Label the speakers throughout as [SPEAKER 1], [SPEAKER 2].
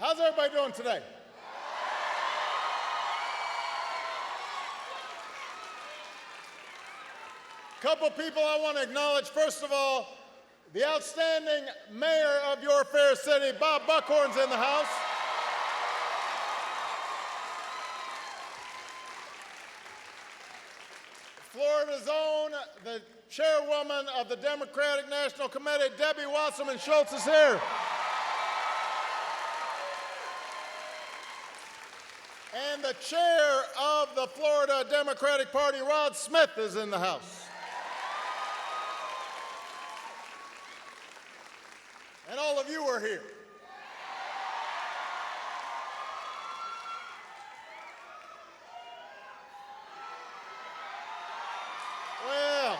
[SPEAKER 1] How's everybody doing today? Couple people I want to acknowledge. First of all, the outstanding mayor of your fair city, Bob Buckhorn's in the house. Florida's own, the chairwoman of the Democratic National Committee, Debbie Wasserman Schultz, is here. And the chair of the Florida Democratic Party, Rod Smith, is in the house. And all of you are here. Well,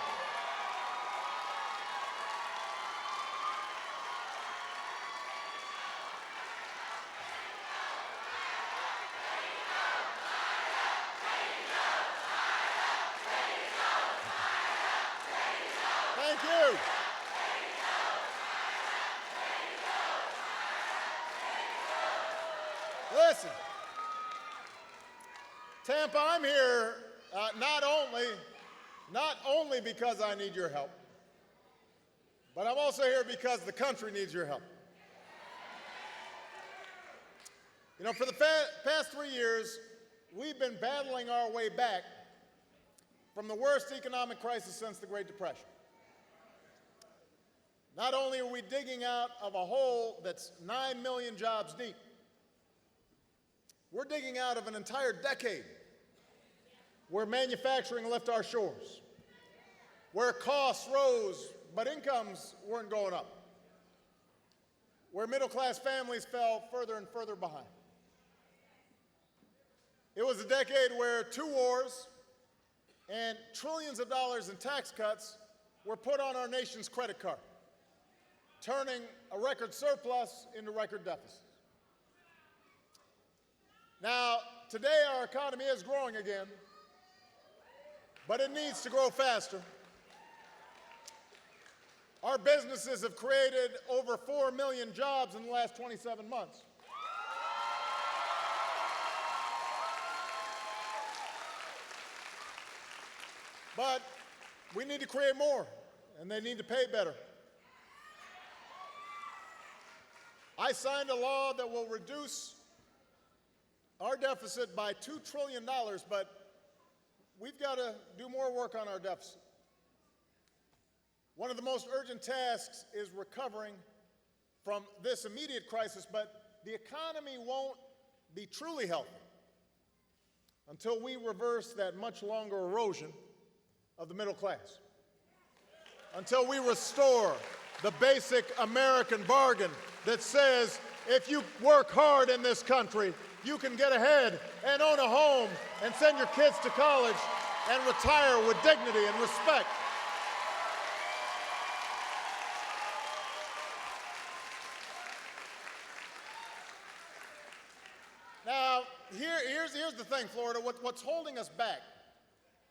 [SPEAKER 1] thank you. Listen, Tampa, I'm here not only because I need your help, but I'm also here because the country needs your help. You know, for the past 3 years, we've been battling our way back from the worst economic crisis since the Great Depression. Not only are we digging out of a hole that's 9 million jobs deep, we're digging out of an entire decade where manufacturing left our shores, where costs rose but incomes weren't going up, where middle-class families fell further and further behind. It was a decade where 2 wars and trillions of dollars in tax cuts were put on our nation's credit card, turning a record surplus into record deficits. Now, today our economy is growing again, but it needs to grow faster. Our businesses have created over 4 million jobs in the last 27 months. But we need to create more, and they need to pay better. I signed a law that will reduce our deficit by $2 trillion, but we've got to do more work on our deficit. One of the most urgent tasks is recovering from this immediate crisis, but the economy won't be truly healthy until we reverse that much longer erosion of the middle class, until we restore the basic American bargain that says if you work hard in this country, you can get ahead and own a home and send your kids to college and retire with dignity and respect. Now, here's the thing, Florida. What's holding us back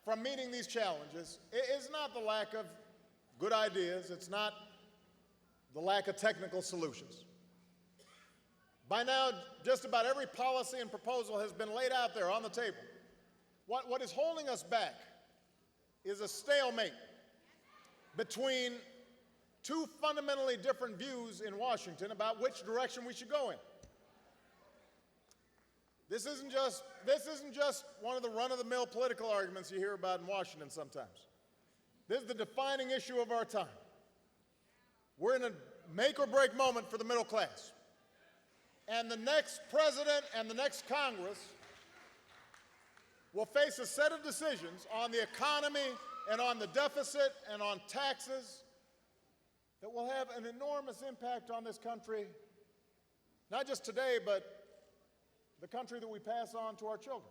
[SPEAKER 1] from meeting these challenges is not the lack of good ideas. It's not the lack of technical solutions. By now, just about every policy and proposal has been laid out there on the table. What is holding us back is a stalemate between 2 fundamentally different views in Washington about which direction we should go in. This isn't just one of the run-of-the-mill political arguments you hear about in Washington sometimes. This is the defining issue of our time. We're in a make-or-break moment for the middle class. And the next president and the next Congress will face a set of decisions on the economy and on the deficit and on taxes that will have an enormous impact on this country, not just today, but the country that we pass on to our children.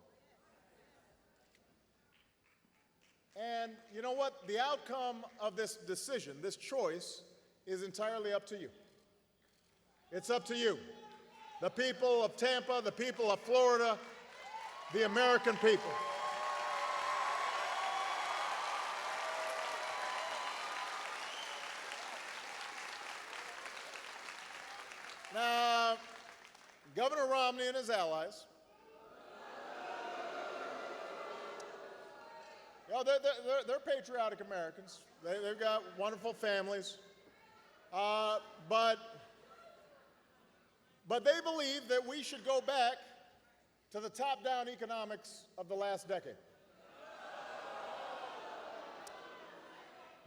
[SPEAKER 1] And you know what? The outcome of this decision, this choice, is entirely up to you. It's up to you. The people of Tampa, the people of Florida, the American people. Now, Governor Romney and his allies, you know, they're patriotic Americans. They've got wonderful families. But they believe that we should go back to the top-down economics of the last decade.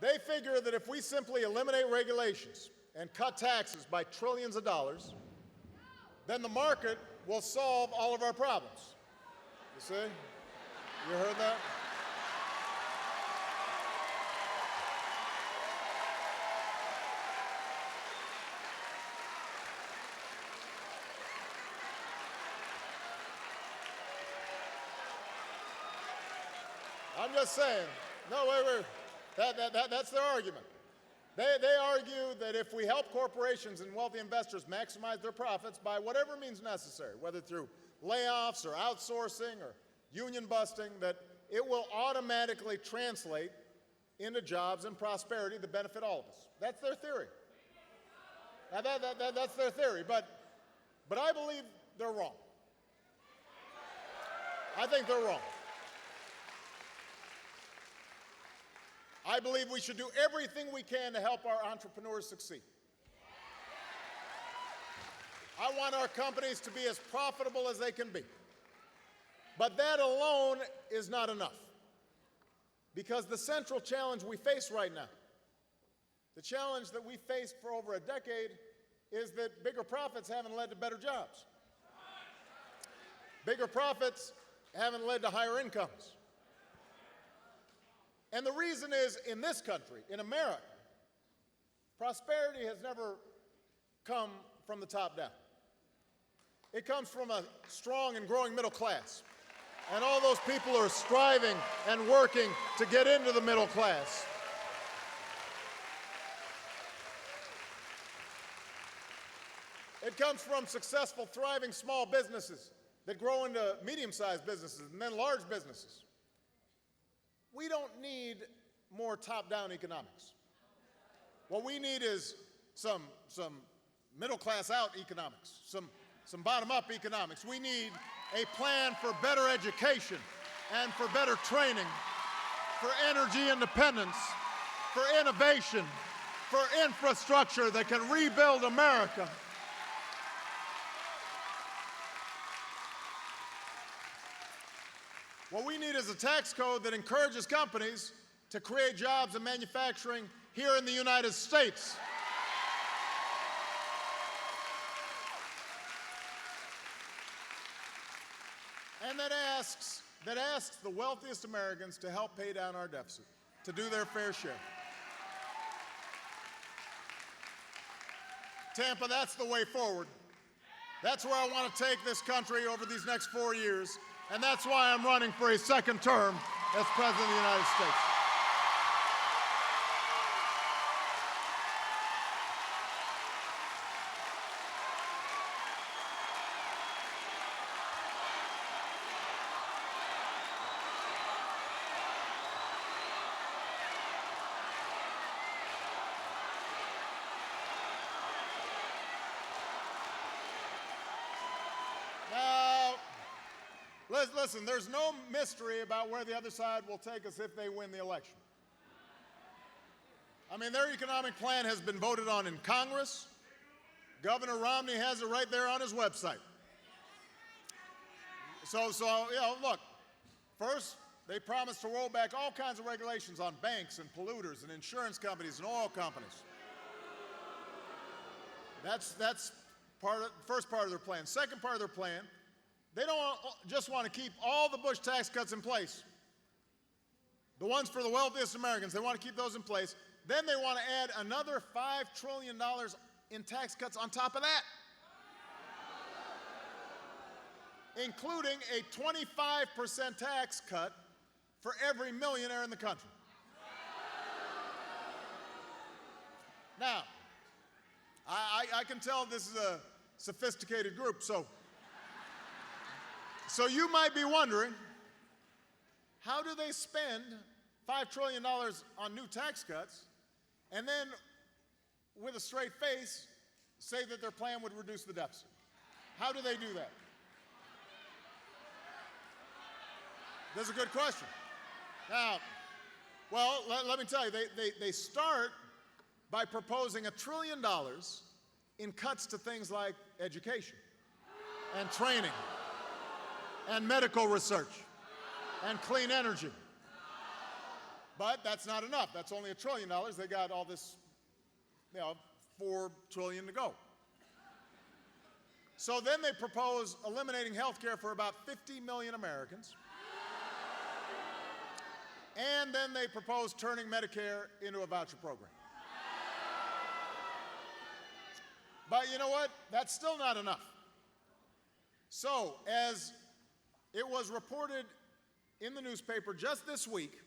[SPEAKER 1] They figure that if we simply eliminate regulations and cut taxes by trillions of dollars, then the market will solve all of our problems. You see? You heard that? I'm just saying. No, wait. That's their argument. They argue that if we help corporations and wealthy investors maximize their profits by whatever means necessary, whether through layoffs or outsourcing or union busting, that it will automatically translate into jobs and prosperity that benefit all of us. That's their theory. Now that's their theory, but I believe they're wrong. I think they're wrong. I believe we should do everything we can to help our entrepreneurs succeed. I want our companies to be as profitable as they can be. But that alone is not enough. Because the central challenge we face right now, the challenge that we faced for over a decade, is that bigger profits haven't led to better jobs. Bigger profits haven't led to higher incomes. And the reason is, in this country, in America, prosperity has never come from the top down. It comes from a strong and growing middle class. And all those people are striving and working to get into the middle class. It comes from successful, thriving small businesses that grow into medium-sized businesses and then large businesses. We don't need more top-down economics. What we need is some middle-class out economics, some bottom-up economics. We need a plan for better education and for better training, for energy independence, for innovation, for infrastructure that can rebuild America. What we need is a tax code that encourages companies to create jobs and manufacturing here in the United States. And that asks the wealthiest Americans to help pay down our deficit, to do their fair share. Tampa, that's the way forward. That's where I want to take this country over these next 4 years. And that's why I'm running for a second term as President of the United States. Listen, there's no mystery about where the other side will take us if they win the election. I mean, their economic plan has been voted on in Congress. Governor Romney has it right there on his website. So you know, look, first, they promised to roll back all kinds of regulations on banks and polluters and insurance companies and oil companies. That's first part of their plan. Second part of their plan, they don't just want to keep all the Bush tax cuts in place. The ones for the wealthiest Americans, they want to keep those in place. Then they want to add another $5 trillion in tax cuts on top of that, including a 25% tax cut for every millionaire in the country. Now, I can tell this is a sophisticated group, so you might be wondering, how do they spend $5 trillion on new tax cuts and then, with a straight face, say that their plan would reduce the deficit? How do they do that? That's a good question. Now, well, let me tell you, they start by proposing $1 trillion in cuts to things like education and training and medical research and clean energy. But that's not enough. That's only $1 trillion. They got all this, $4 trillion to go. So then they propose eliminating health care for about 50 million Americans. And then they propose turning Medicare into a voucher program. But you know what? That's still not enough. So, as it was reported in the newspaper just this week,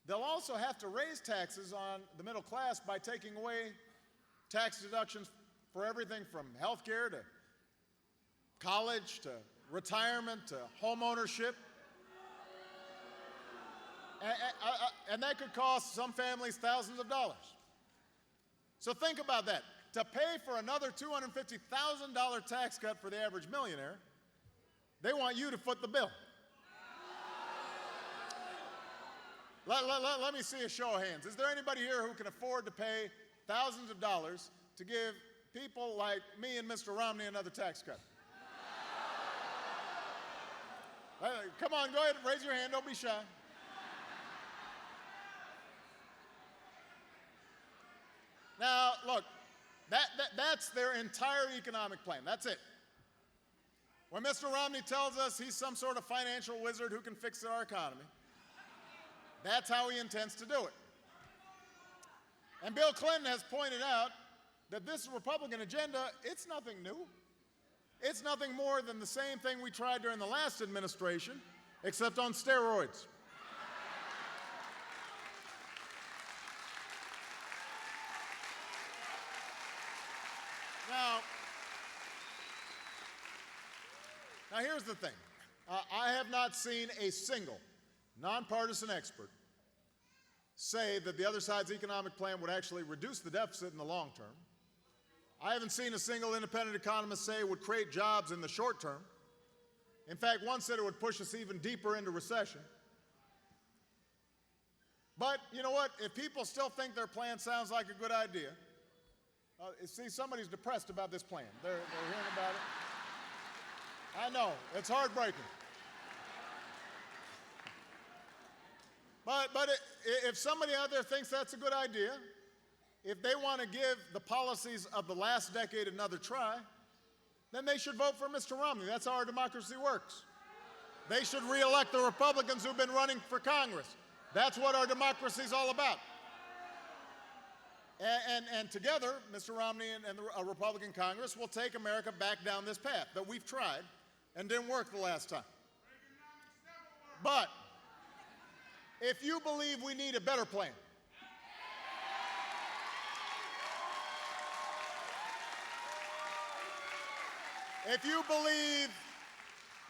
[SPEAKER 1] they'll also have to raise taxes on the middle class by taking away tax deductions for everything from health care to college to retirement to home ownership. And that could cost some families thousands of dollars. So think about that. To pay for another $250,000 tax cut for the average millionaire, they want you to foot the bill. Let me see a show of hands. Is there anybody here who can afford to pay thousands of dollars to give people like me and Mr. Romney another tax cut? Come on, go ahead, raise your hand, don't be shy. Now, look, that's their entire economic plan. That's it. When Mr. Romney tells us he's some sort of financial wizard who can fix our economy, that's how he intends to do it. And Bill Clinton has pointed out that this Republican agenda, it's nothing new. It's nothing more than the same thing we tried during the last administration, except on steroids. Now here's the thing. I have not seen a single nonpartisan expert say that the other side's economic plan would actually reduce the deficit in the long term. I haven't seen a single independent economist say it would create jobs in the short term. In fact, one said it would push us even deeper into recession. But you know what? If people still think their plan sounds like a good idea, see, somebody's depressed about this plan. They're hearing about it. I know, it's heartbreaking. But if somebody out there thinks that's a good idea, if they want to give the policies of the last decade another try, then they should vote for Mr. Romney. That's how our democracy works. They should re-elect the Republicans who've been running for Congress. That's what our democracy is all about. And together, Mr. Romney and a Republican Congress will take America back down this path that we've tried and didn't work the last time. But if you believe we need a better plan, if you believe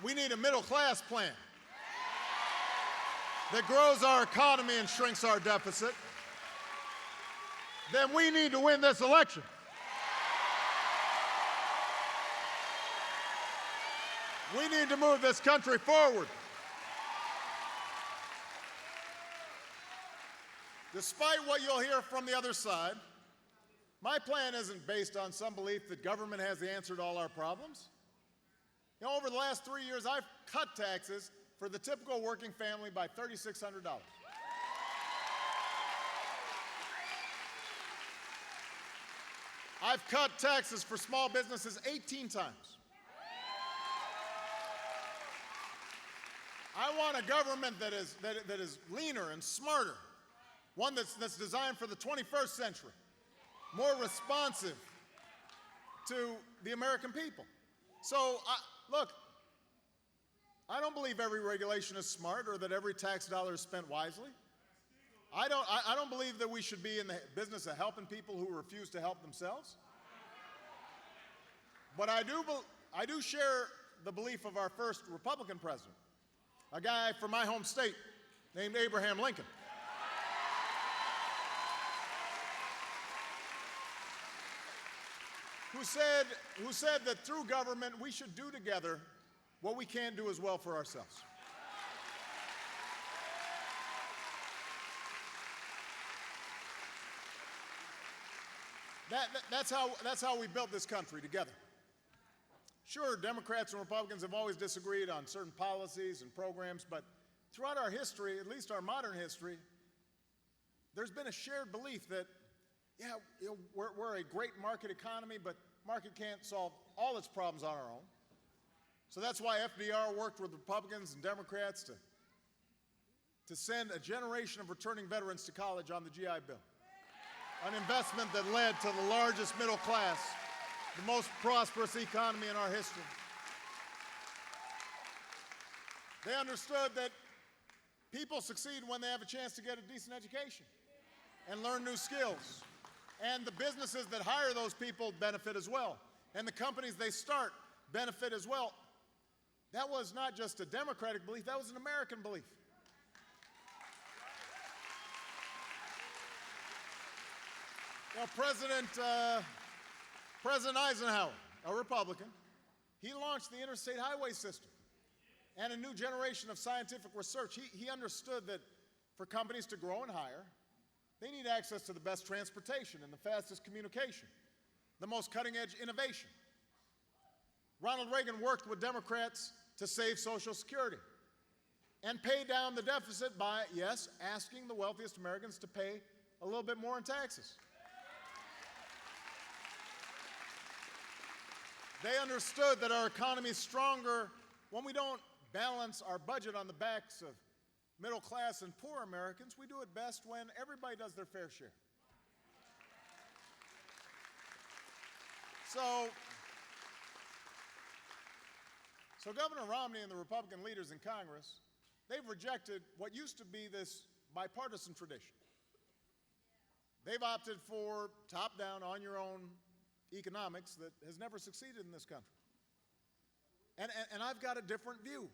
[SPEAKER 1] we need a middle-class plan that grows our economy and shrinks our deficit, then we need to win this election. We need to move this country forward. Despite what you'll hear from the other side, my plan isn't based on some belief that government has the answer to all our problems. You know, over the last 3 years, I've cut taxes for the typical working family by $3,600. I've cut taxes for small businesses 18 times. I want a government that is leaner and smarter, one that's designed for the 21st century, more responsive to the American people. So, look, I don't believe every regulation is smart or that every tax dollar is spent wisely. I don't believe that we should be in the business of helping people who refuse to help themselves. But I do share the belief of our first Republican president, a guy from my home state named Abraham Lincoln. who said that through government we should do together what we can't do as well for ourselves. That's how we built this country, together. Sure, Democrats and Republicans have always disagreed on certain policies and programs, but throughout our history, at least our modern history, there's been a shared belief that, yeah, we're a great market economy, but market can't solve all its problems on our own. So that's why FDR worked with Republicans and Democrats to send a generation of returning veterans to college on the GI Bill, an investment that led to the largest middle class, the most prosperous economy in our history. They understood that people succeed when they have a chance to get a decent education and learn new skills. And the businesses that hire those people benefit as well. And the companies they start benefit as well. That was not just a Democratic belief, that was an American belief. Well, President Eisenhower, a Republican, he launched the interstate highway system and a new generation of scientific research. He understood that for companies to grow and hire, they need access to the best transportation and the fastest communication, the most cutting-edge innovation. Ronald Reagan worked with Democrats to save Social Security and pay down the deficit by, yes, asking the wealthiest Americans to pay a little bit more in taxes. They understood that our economy is stronger when we don't balance our budget on the backs of middle class and poor Americans. We do it best when everybody does their fair share. So Governor Romney and the Republican leaders in Congress, they've rejected what used to be this bipartisan tradition. They've opted for top-down, on-your-own economics that has never succeeded in this country. And I've got a different view.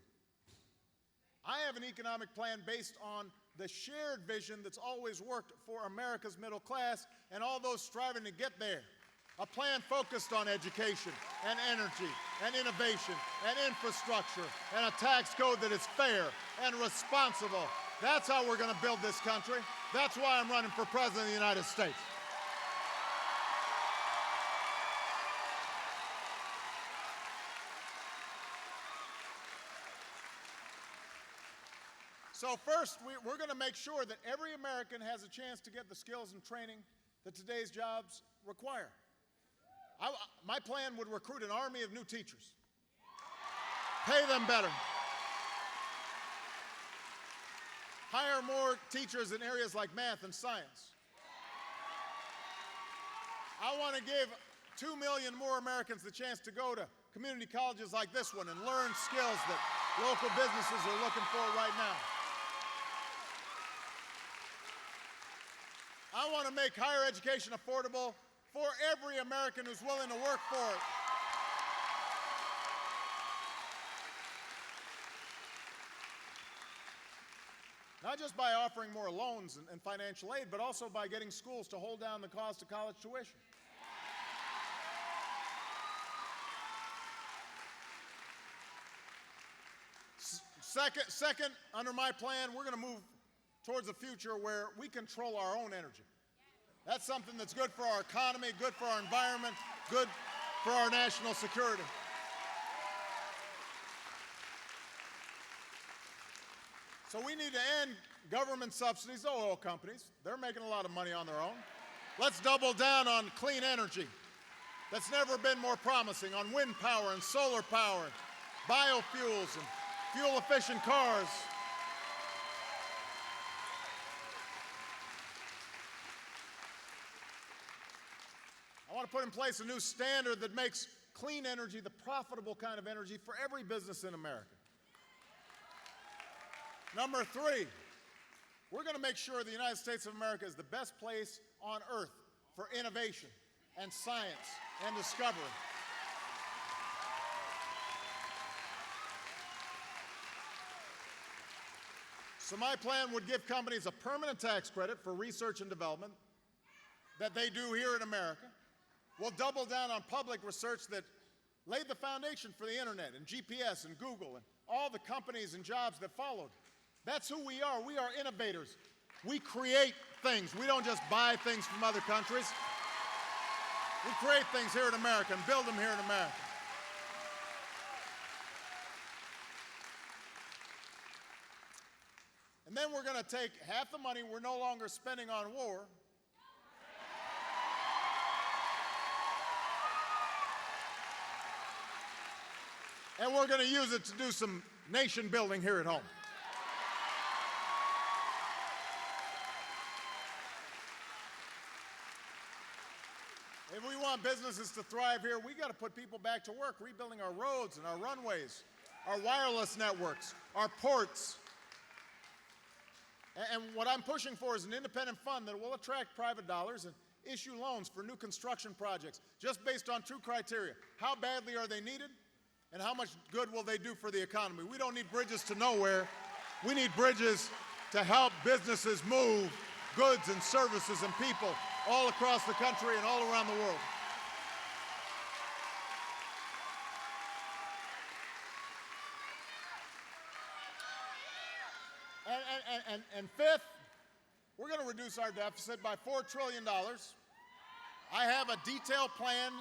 [SPEAKER 1] I have an economic plan based on the shared vision that's always worked for America's middle class and all those striving to get there. A plan focused on education and energy and innovation and infrastructure and a tax code that is fair and responsible. That's how we're going to build this country. That's why I'm running for President of the United States. So first, we're going to make sure that every American has a chance to get the skills and training that today's jobs require. My plan would recruit an army of new teachers, pay them better, hire more teachers in areas like math and science. I want to give 2 million more Americans the chance to go to community colleges like this one and learn skills that local businesses are looking for right now. I want to make higher education affordable for every American who's willing to work for it. Not just by offering more loans and financial aid, but also by getting schools to hold down the cost of college tuition. Second, under my plan, we're going to move towards a future where we control our own energy. That's something that's good for our economy, good for our environment, good for our national security. So we need to end government subsidies to oil companies. They're making a lot of money on their own. Let's double down on clean energy. That's never been more promising, on wind power and solar power, biofuels and fuel-efficient cars. I want to put in place a new standard that makes clean energy the profitable kind of energy for every business in America. Number 3, we're going to make sure the United States of America is the best place on earth for innovation and science and discovery. So my plan would give companies a permanent tax credit for research and development that they do here in America, We'll double down on public research that laid the foundation for the internet and GPS and Google and all the companies and jobs that followed. That's who we are. We are innovators. We create things. We don't just buy things from other countries. We create things here in America and build them here in America. And then we're going to take half the money we're no longer spending on war and we're going to use it to do some nation building here at home. If we want businesses to thrive here, we got to put people back to work, rebuilding our roads and our runways, our wireless networks, our ports. And what I'm pushing for is an independent fund that will attract private dollars and issue loans for new construction projects, just based on two criteria. How badly are they needed, and how much good will they do for the economy? We don't need bridges to nowhere. We need bridges to help businesses move goods and services and people all across the country and all around the world. And fifth, we're going to reduce our deficit by $4 trillion. I have a detailed plan.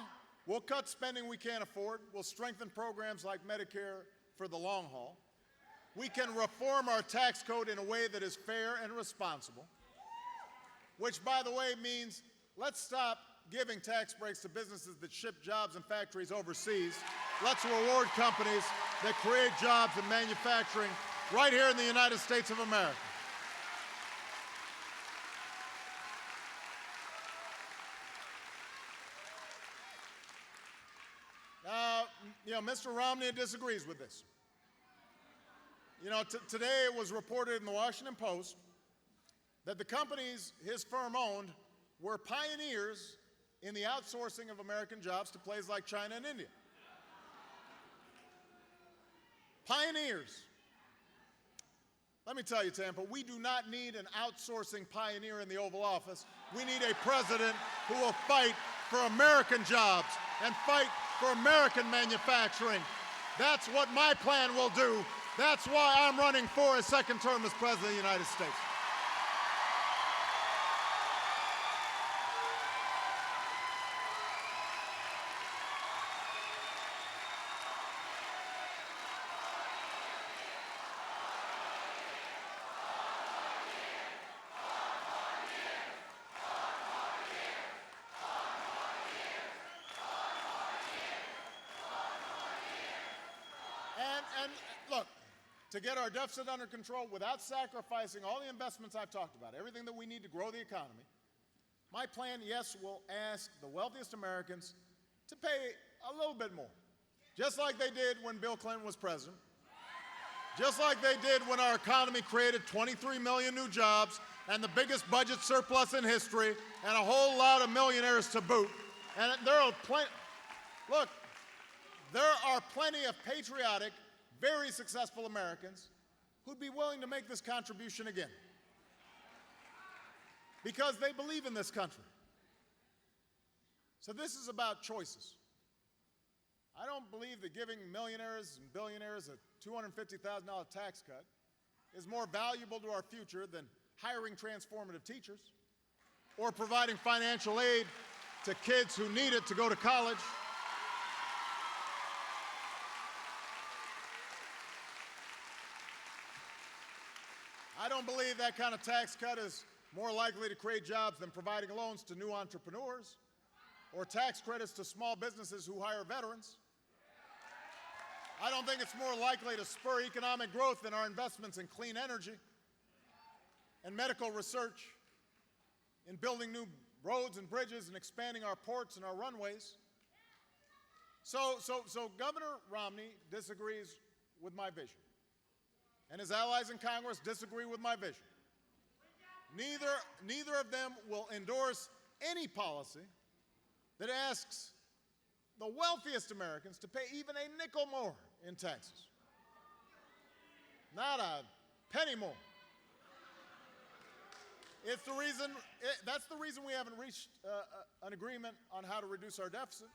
[SPEAKER 1] We'll cut spending we can't afford. We'll strengthen programs like Medicare for the long haul. We can reform our tax code in a way that is fair and responsible, which, by the way, means let's stop giving tax breaks to businesses that ship jobs and factories overseas. Let's reward companies that create jobs and manufacturing right here in the United States of America. Mr. Romney disagrees with this. Today it was reported in the Washington Post that the companies his firm owned were pioneers in the outsourcing of American jobs to places like China and India. Pioneers. Let me tell you, Tampa, we do not need an outsourcing pioneer in the Oval Office. We need a president who will fight for American jobs and fight for American manufacturing. That's what my plan will do. That's why I'm running for a second term as President of the United States. And look, to get our deficit under control without sacrificing all the investments I've talked about, everything that we need to grow the economy, my plan, yes, will ask the wealthiest Americans to pay a little bit more, just like they did when Bill Clinton was president, just like they did when our economy created 23 million new jobs and the biggest budget surplus in history and a whole lot of millionaires to boot. And there are plenty of patriotic, very successful Americans who'd be willing to make this contribution again because they believe in this country. So this is about choices. I don't believe that giving millionaires and billionaires a $250,000 tax cut is more valuable to our future than hiring transformative teachers or providing financial aid to kids who need it to go to college. I don't believe that kind of tax cut is more likely to create jobs than providing loans to new entrepreneurs or tax credits to small businesses who hire veterans. I don't think it's more likely to spur economic growth than our investments in clean energy and medical research, in building new roads and bridges and expanding our ports and our runways. So Governor Romney disagrees with my vision, and his allies in Congress disagree with my vision. Neither of them will endorse any policy that asks the wealthiest Americans to pay even a nickel more in taxes. Not a penny more. It's the reason, that's the reason we haven't reached an agreement on how to reduce our deficit.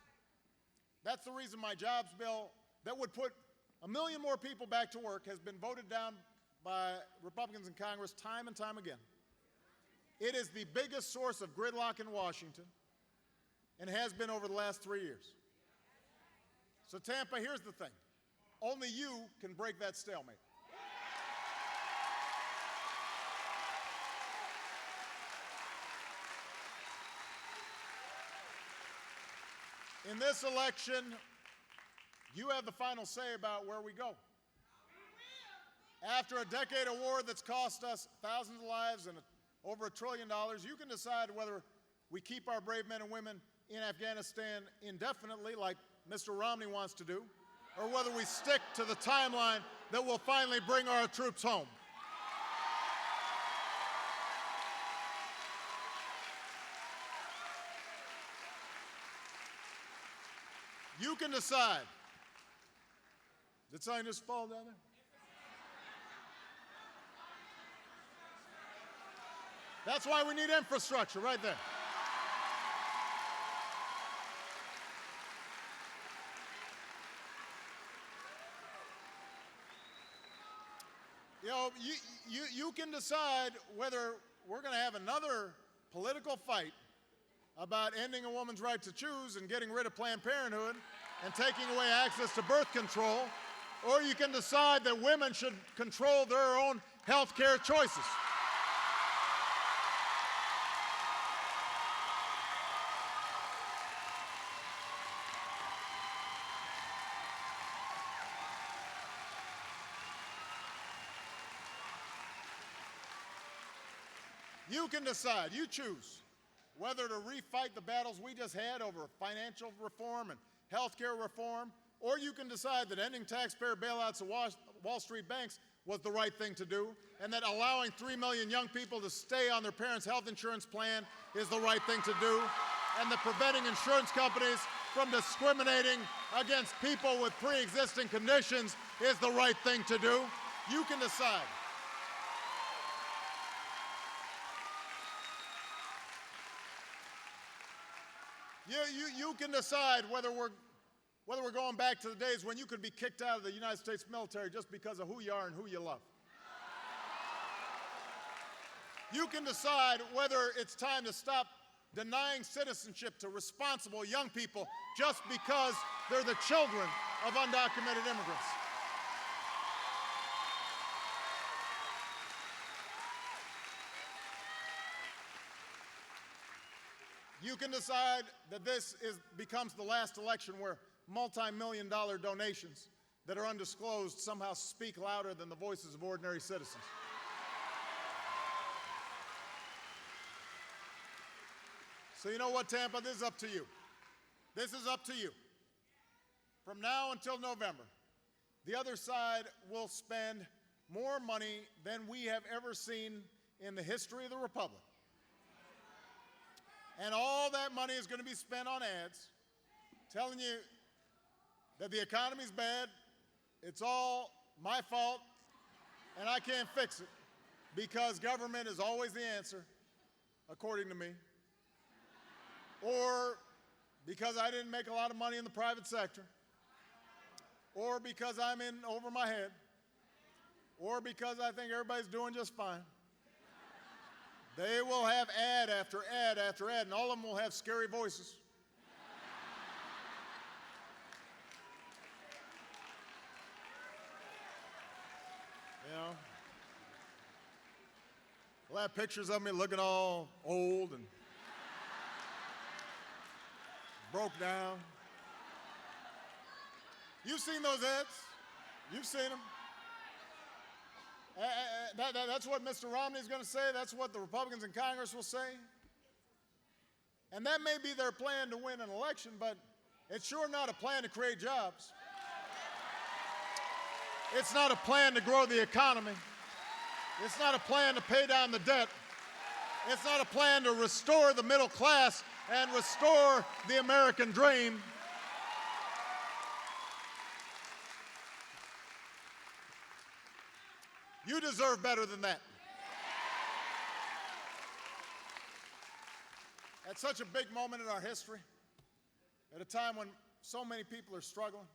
[SPEAKER 1] That's the reason my jobs bill that would put 1 million more people back to work has been voted down by Republicans in Congress time and time again. It is the biggest source of gridlock in Washington and has been over the last 3 years. So Tampa, here's the thing. Only you can break that stalemate. In this election, you have the final say about where we go. After a decade of war that's cost us thousands of lives and over $1 trillion, you can decide whether we keep our brave men and women in Afghanistan indefinitely, like Mr. Romney wants to do, or whether we stick to the timeline that will finally bring our troops home. You can decide. Did something just fall down there? That's why we need infrastructure right there. You know, you can decide whether we're going to have another political fight about ending a woman's right to choose and getting rid of Planned Parenthood and taking away access to birth control, or you can decide that women should control their own health care choices. You can decide, you choose, whether to refight the battles we just had over financial reform and health care reform, or you can decide that ending taxpayer bailouts of Wall Street banks was the right thing to do, and that allowing 3 million young people to stay on their parents' health insurance plan is the right thing to do, and that preventing insurance companies from discriminating against people with pre-existing conditions is the right thing to do. You can decide. You can decide whether we're going back to the days when you could be kicked out of the United States military just because of who you are and who you love. You can decide whether it's time to stop denying citizenship to responsible young people just because they're the children of undocumented immigrants. You can decide that this becomes the last election where multi-million-dollar donations that are undisclosed somehow speak louder than the voices of ordinary citizens. So you know what, Tampa? This is up to you. This is up to you. From now until November, the other side will spend more money than we have ever seen in the history of the Republic. And all that money is going to be spent on ads telling you that the economy's bad, it's all my fault, and I can't fix it because government is always the answer, according to me. Or because I didn't make a lot of money in the private sector. Or because I'm in over my head. Or because I think everybody's doing just fine. They will have ad after ad after ad, and all of them will have scary voices. You know? We'll have pictures of me looking all old and broke down. You've seen those ads. You've seen them. That's what Mr. Romney is going to say. That's what the Republicans in Congress will say. And that may be their plan to win an election, but it's sure not a plan to create jobs. It's not a plan to grow the economy. It's not a plan to pay down the debt. It's not a plan to restore the middle class and restore the American dream. You deserve better than that. At such a big moment in our history, at a time when so many people are struggling,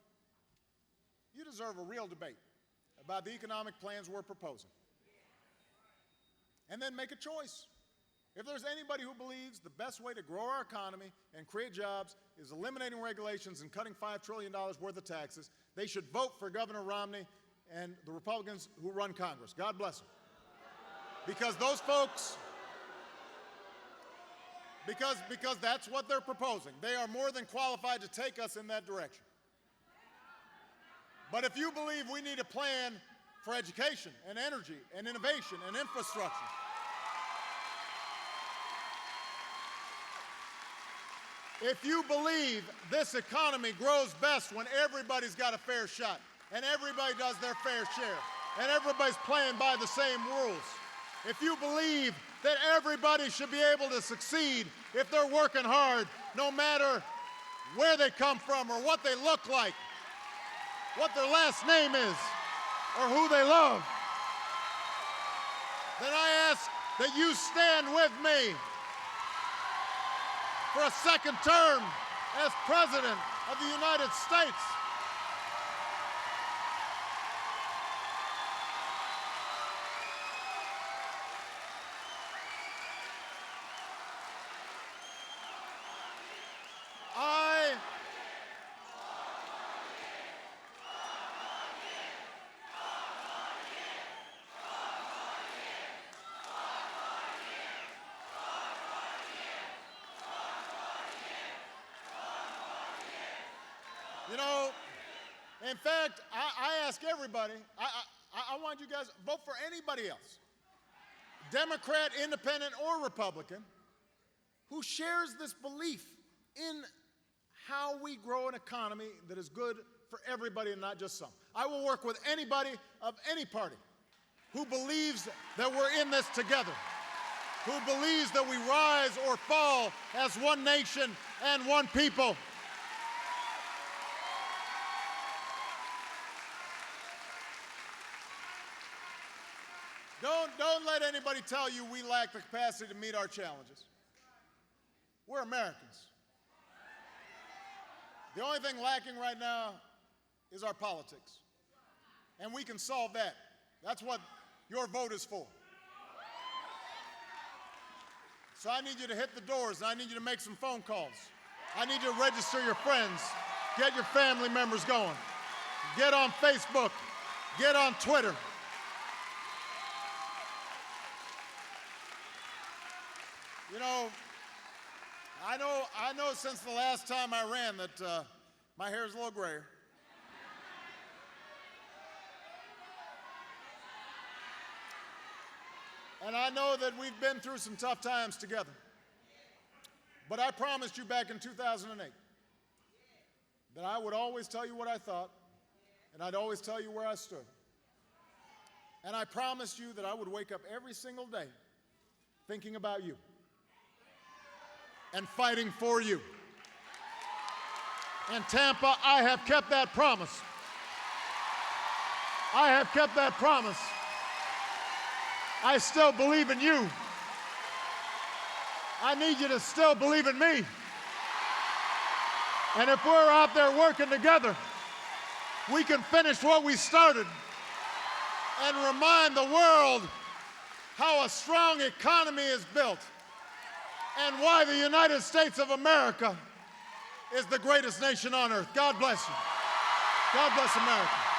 [SPEAKER 1] you deserve a real debate about the economic plans we're proposing. And then make a choice. If there's anybody who believes the best way to grow our economy and create jobs is eliminating regulations and cutting $5 trillion worth of taxes, they should vote for Governor Romney and the Republicans who run Congress. God bless them. Because those folks, because that's what they're proposing. They are more than qualified to take us in that direction. But if you believe we need a plan for education and energy and innovation and infrastructure, if you believe this economy grows best when everybody's got a fair shot and everybody does their fair share and everybody's playing by the same rules, if you believe that everybody should be able to succeed if they're working hard, no matter where they come from or what they look like, what their last name is, or who they love, then I ask that you stand with me for a second term as President of the United States. You know, in fact, I ask everybody, I want you guys to vote for anybody else, Democrat, Independent, or Republican, who shares this belief in how we grow an economy that is good for everybody and not just some. I will work with anybody of any party who believes that we're in this together, who believes that we rise or fall as one nation and one people. Don't let anybody tell you we lack the capacity to meet our challenges. We're Americans. The only thing lacking right now is our politics. And we can solve that. That's what your vote is for. So I need you to hit the doors, and I need you to make some phone calls. I need you to register your friends. Get your family members going. Get on Facebook. Get on Twitter. You know, I know since the last time I ran that my hair is a little grayer. And I know that we've been through some tough times together. But I promised you back in 2008 that I would always tell you what I thought, and I'd always tell you where I stood. And I promised you that I would wake up every single day thinking about you and fighting for you. In Tampa, I have kept that promise. I have kept that promise. I still believe in you. I need you to still believe in me. And if we're out there working together, we can finish what we started and remind the world how a strong economy is built and why the United States of America is the greatest nation on earth. God bless you. God bless America.